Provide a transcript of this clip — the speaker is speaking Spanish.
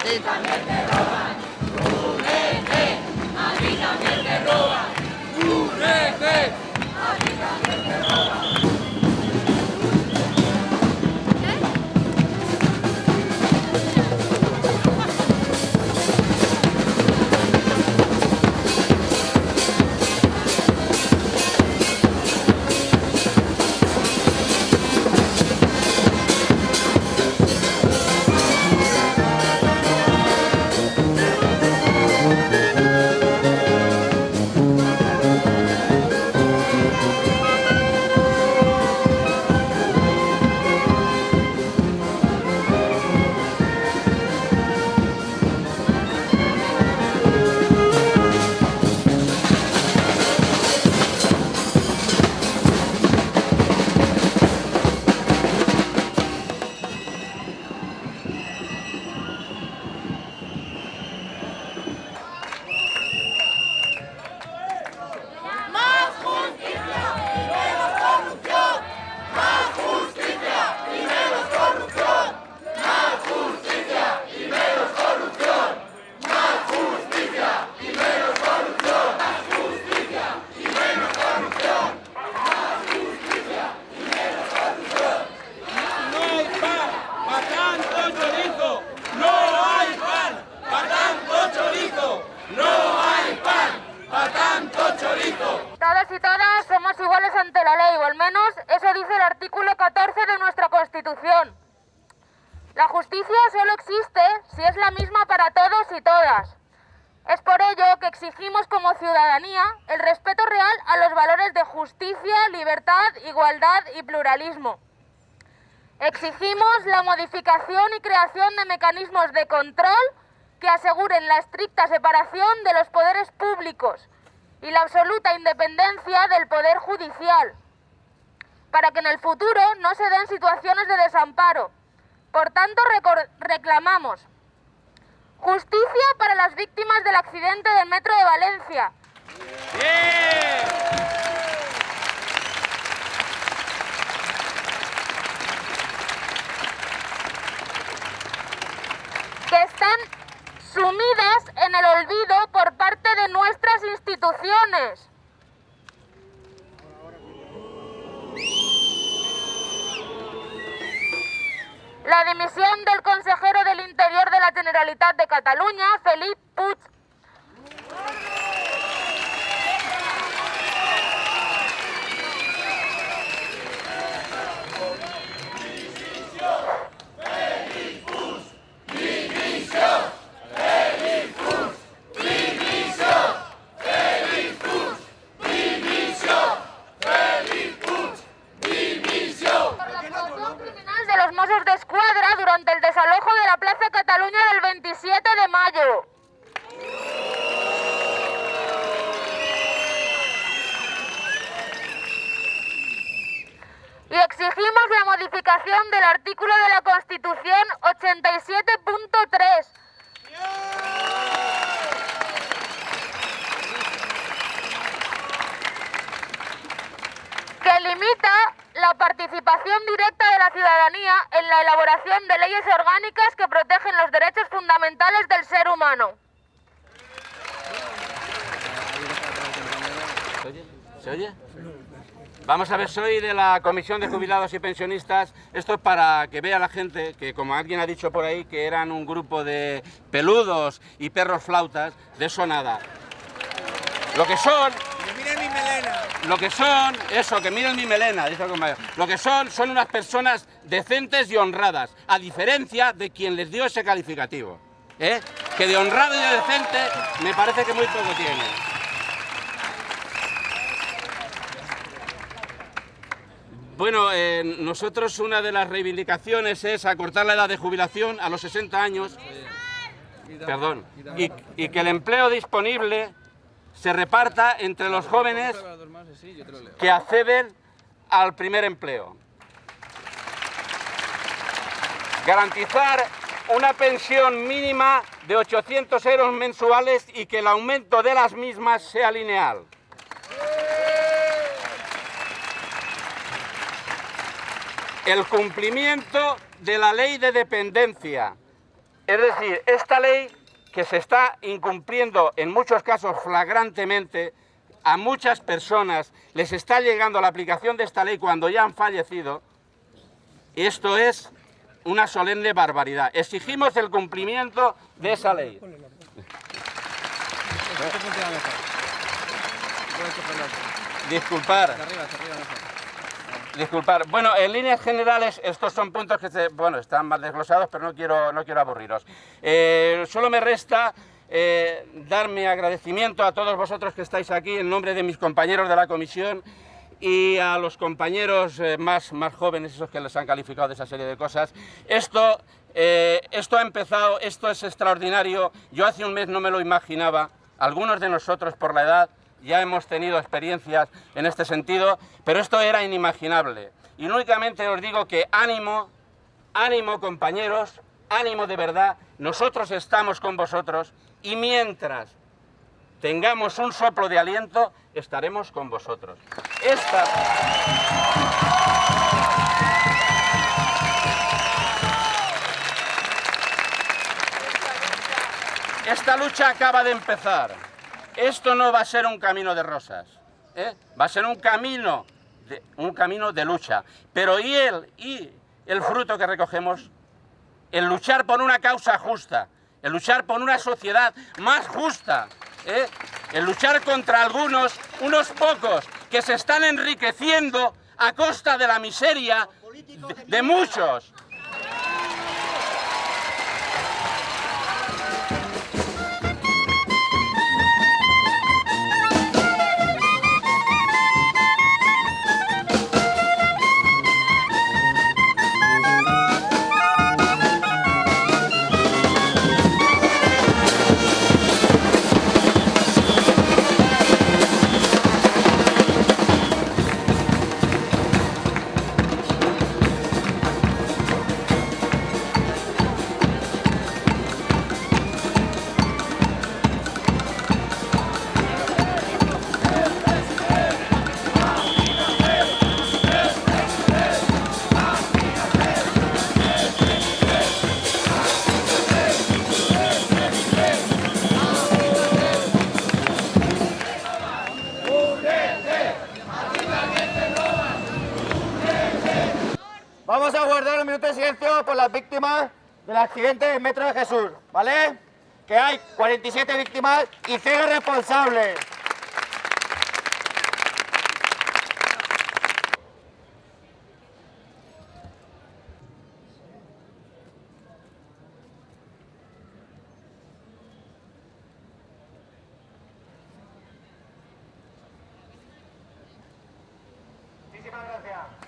ti también te roban. ¡Únete! ¡A ti también te roban! ¡Únete! ¡A ti también te roban! Todos y todas somos iguales ante la ley, o al menos eso dice el artículo 14 de nuestra Constitución. La justicia solo existe si es la misma para todos y todas. Es por ello que exigimos como ciudadanía el respeto real a los valores de justicia, libertad, igualdad y pluralismo. Exigimos la modificación y creación de mecanismos de control que aseguren la estricta separación de los poderes públicos y la absoluta independencia del Poder Judicial, para que en el futuro no se den situaciones de desamparo. Por tanto, reclamamos justicia para las víctimas del accidente del Metro de Valencia. Que están sumidas en el olvido por parte de nuestras instituciones. La dimisión del consejero del Interior de la Generalitat de Cataluña, Felip Puig. Mossos d'Esquadra durante el desalojo de la Plaza Cataluña del 27 de mayo. Y exigimos la modificación del artículo de la Constitución 87.3. Que limita la participación directa de la ciudadanía en la elaboración de leyes orgánicas que protegen los derechos fundamentales del ser humano. ¿Se oye? Vamos a ver, soy de la Comisión de Jubilados y Pensionistas. Esto es para que vea la gente que, como alguien ha dicho por ahí, que eran un grupo de peludos y perros flautas. De eso nada. Lo que son... Lo que son, eso, que miren mi melena, dice el compañero. Lo que son unas personas decentes y honradas, a diferencia de quien les dio ese calificativo. Que de honrado y de decente me parece que muy poco tiene. Bueno, nosotros una de las reivindicaciones es acortar la edad de jubilación a los 60 años. Perdón. Y que el empleo disponible se reparta entre los jóvenes que acceden al primer empleo. Garantizar una pensión mínima de 800 euros mensuales y que el aumento de las mismas sea lineal. El cumplimiento de la ley de dependencia, Es decir, esta ley que se está incumpliendo en muchos casos flagrantemente, a muchas personas les está llegando la aplicación de esta ley cuando ya han fallecido, esto es una solemne barbaridad. Exigimos el cumplimiento de esa ley. Disculpar. Disculpar. Bueno, en líneas generales, estos son puntos que están más desglosados, pero no quiero aburriros. Solo me resta dar mi agradecimiento a todos vosotros que estáis aquí en nombre de mis compañeros de la comisión y a los compañeros más jóvenes, esos que les han calificado de esa serie de cosas. Esto ha empezado, esto es extraordinario. Yo hace un mes no me lo imaginaba. Algunos de nosotros, por la edad, ya hemos tenido experiencias en este sentido, pero esto era inimaginable. Y únicamente os digo que ánimo, ánimo compañeros, ánimo de verdad, nosotros estamos con vosotros y mientras tengamos un soplo de aliento, estaremos con vosotros. Esta lucha acaba de empezar. Esto no va a ser un camino de rosas, va a ser un camino de lucha. Pero ¿y el fruto que recogemos? El luchar por una causa justa, el luchar por una sociedad más justa, el luchar contra unos pocos que se están enriqueciendo a costa de la miseria de muchos. Vamos a guardar un minuto de silencio por las víctimas del accidente del Metro de Jesús, ¿vale? Que hay 47 víctimas y 0 responsables. Muchísimas gracias.